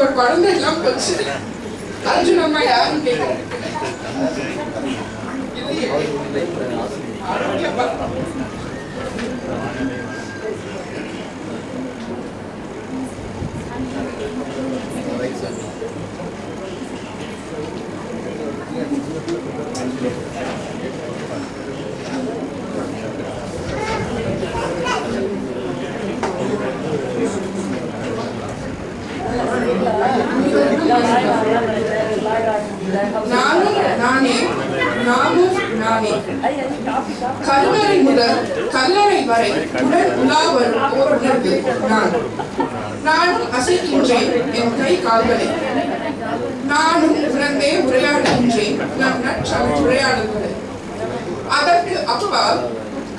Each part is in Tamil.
இப்ப குழந்தை எல்லாம் போச்சு. அர்ஜுன் அம்மா யாரும் கேட்க கல்லறை முதல் கல்லறை வரை உடல் உலாவரும் ஓர் உணர்வு நானும் அசைக்கின்றேன் என் கை கால்களை. நானும் உணர்ந்தே உரையாடுகின்றேன் நம் நற்சமத்துரையாடல்களை. அதற்கு அப்பால்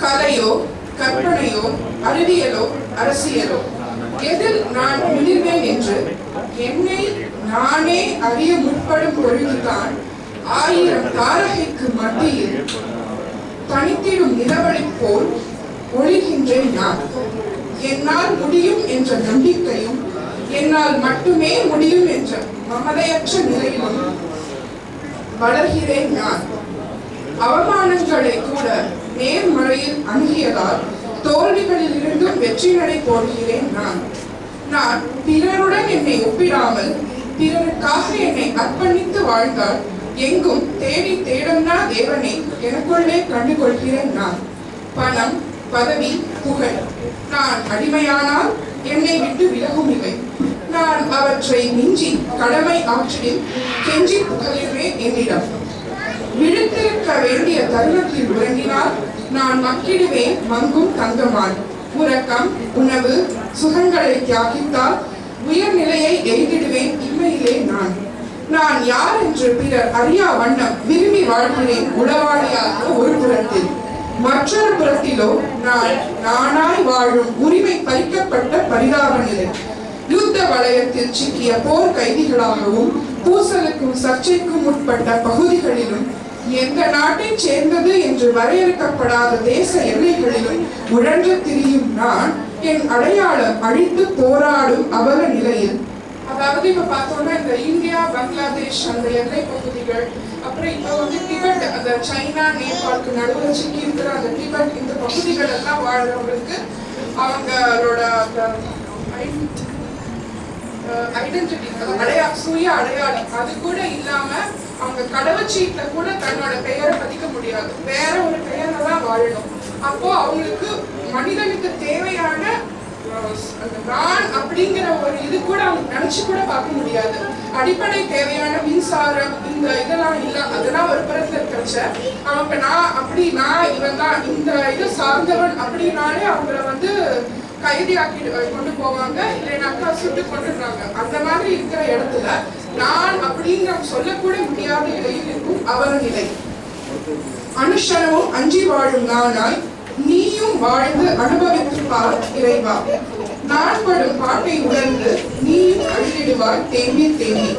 கலையோ கற்பனையோ அறிவியலோ அரசியலோ எதில் நான் முன்னிருவேன் என்று என்னை நானே அறிய முற்படும் பொழுதுதான் 1000 தாரகைக்கு மத்தியில் தனித்திடும் நிலவழி போல் ஒளிகின்றேன் நான். என்னால் முடியும் என்ற நம்பிக்கையும் என்னால் மட்டுமே முடியும் என்ற மமதையற்ற நிலையிலும் வளர்கிறேன் நான். அவமானங்களை கூட நேர்மறையில் அணுகியதால் தோல்விகளில் இருந்தும் வெற்றி நடை போடுகிறேன் நான். நான் பிறருடன் என்னை ஒப்பிடாமல் பிறருக்காக என்னை அர்ப்பணித்து வாழ்ந்தால் எங்கும் தேடி தேடம்னா தேவனை எனக்குள்ளே கண்டுகொள்கிறேன் நான். பணம் பதவி புகழ் நான் அடிமையானால் என்னை விட்டு விலகும் இவை. நான் அவற்றை மிஞ்சி கடமை ஆற்றில் கெஞ்சி புகழ்கிறேன் என்னிடம். விழுத்திருக்க வேண்டிய தருணத்தில் உறங்கினால் நான் மக்கிடுவேன் மங்கும் தங்கமான். உறக்கம் உணவு சுகங்களை தியாகித்தால் உயர்நிலையை எய்திடுவேன் இம்மையிலே நான். நான் யார் என்று பிறர் அறியா வண்ணம் விரும்பி வாழ்கிறேன் உளவாளியாக ஒரு புறத்தில். மற்றொரு புறத்திலோ நான் நானாய் வாழும் உரிமை பறிக்கப்பட்ட பரிதாப நிலை. யுத்த வலயத்தில் சிக்கிய போர் கைதிகளாகவும் பூசலுக்கும் சர்ச்சைக்கும் உட்பட்ட பகுதிகளிலும் எந்த நாட்டை சேர்ந்தது என்று வரையறுக்கப்படாத தேச எல்லைகளிலும் உழன்று திரியும் நான் என் அடையாளம் அழித்து போராடும் அவல நிலையில். அதாவது இப்ப பார்த்தோம்னா இந்த இந்தியா பங்களாதேஷ் அந்த எல்லை பகுதிகள், அப்புறம் இப்ப டிபெட் அந்த சைனா நேபாளுக்கு நடுவில் சிக்கி இருக்கிற அந்த டிபெட் இந்த பகுதிகள் எல்லாம் வாழ்றவங்களுக்கு அவங்களோட ஐடென்டிட்டி சுய அடையாளம் அது கூட இல்லாம அவங்க கடவுச்சீட்டுல கூட தன்னோட பெயரை பதிக்க முடியாது, வேற ஒரு பெயரை தான் வாழணும். அப்போ அவங்களுக்கு மனிதனுக்கு தேவையான நான் அப்படிங்கிற ஒரு இது கூட அவங்க நினைச்சு கூட பார்க்க முடியாது. அடிப்படை தேவையான மின்சாரம் இந்த இதெல்லாம் இல்ல, அதெல்லாம் ஒரு புறத்துல இருக்கச்ச அவங்க நான் இவன் தான் இந்த இது சார்ந்தவன் அப்படின்னாலே அவங்கள கைதியாக்கி கொண்டு போவாங்க, இல்லைனாக்கா சுட்டு கொண்டுறாங்க. அந்த மாதிரி இருக்கிற இடத்துல நான் அப்படிங்கிற சொல்லக்கூட முடியாத நிலையில் இருக்கும் அவர நிலை. அனுஷனமும் அஞ்சி வாழும் நானாய் நீயும் வாழ்ந்து அனுபவித்து பார் இறைவா. நான் படும் பாட்டை உணர்ந்து நீயும் அழிடுவாய் தேம்பி தேம்பி.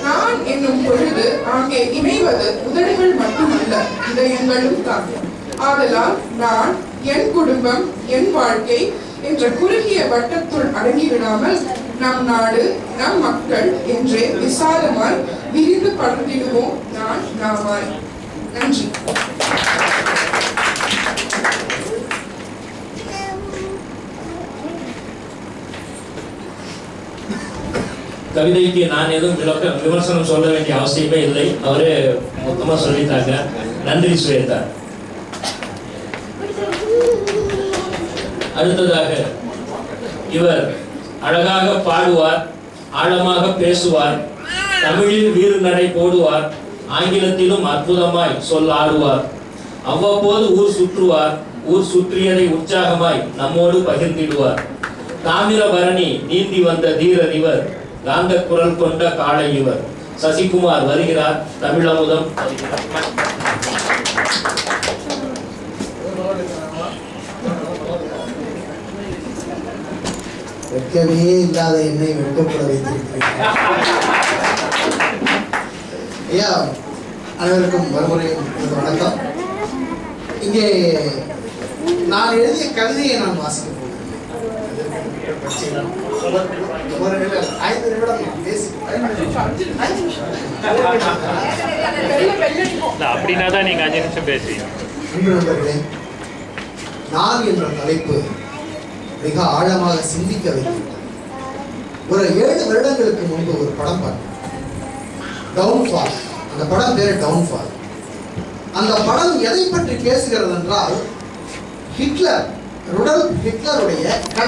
நான் என்னும் பொழுது அங்கே இணைவது உதடுகள் மட்டுமல்ல இதயங்களும் தான். ஆதலால் நான் என் குடும்பம் என் வாழ்க்கை என்ற குறுகிய வட்டத்துள் அடங்கிவிடாமல் நம் நாடு நம் மக்கள் என்றே விசாலமாய் விரிந்து பறந்திடுவோம் நான் நாமாய். நன்றி. கவிதைக்கு நான் எதுவும் விமர்சனம் சொல்ல வேண்டிய அவசியமே இல்லை, அவரே மொத்தமா சொல்லிட்டாங்க. நன்றி சுவேதா. அடுத்ததாக இவர் அழகாக பாடுவார், ஆழமாக பேசுவார், தமிழில் வீறு நடை போடுவார், ஆங்கிலத்திலும் அற்புதமாய் சொல் ஆடுவார். அவ்வப்போது ஊர் சுற்றுவார், ஊர் சுற்றியதை உற்சாகமாய் நம்மோடு பகிர்ந்திடுவார். தாமிரபரணி நீந்தி வந்த தீரர் இவர், காந்த குரல் கொண்ட காளை இவர். சசிகுமார் வருகிறார், தமிழமுதம் வெட்கமே இல்லாத என்னை வெட்கப்பட வைத்திருக்கிறேன். ஐயா, அனைவருக்கும் மறுமுறையும் வணக்கம். இங்கே நான் எழுதிய கவிதையை நான் வாசிக்க போகிறேன். 5 நிமிடம் அப்படின்னா தான் நீங்க 5 நிமிஷம் பேசுவீங்க. அன்பு நண்பர்களே, நான் என்ற தலைப்பு மிக ஆழமாக சிந்திக்க வைக்கின்றது. ஒரு 7 வருடங்களுக்கு முன்பு ஒரு படம் பார்த்தேன், டவுன்ஃபால். அந்த படம் பேரு டவுன்ஃபால். அந்த படம் எதை பற்றி பேசுகிறது என்றால், ஹிட்லருடைய